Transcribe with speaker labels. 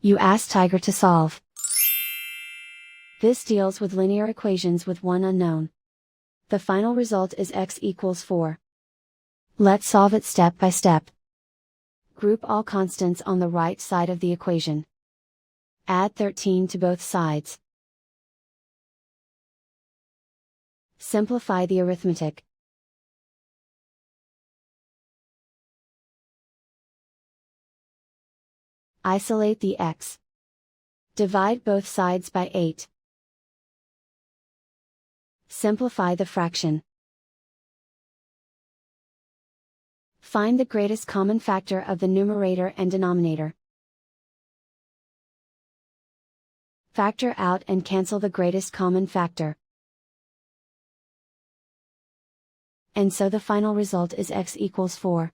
Speaker 1: You ask Tiger to solve. This deals with linear equations with one unknown. The final result is x equals 4. Let's solve it step by step. Group all constants on the right side of the equation. Add 13 to both sides. Simplify the arithmetic. Isolate the x. Divide both sides by 8. Simplify the fraction. Find the greatest common factor of the numerator and denominator. Factor out and cancel the greatest common factor. And so the final result is x equals 4.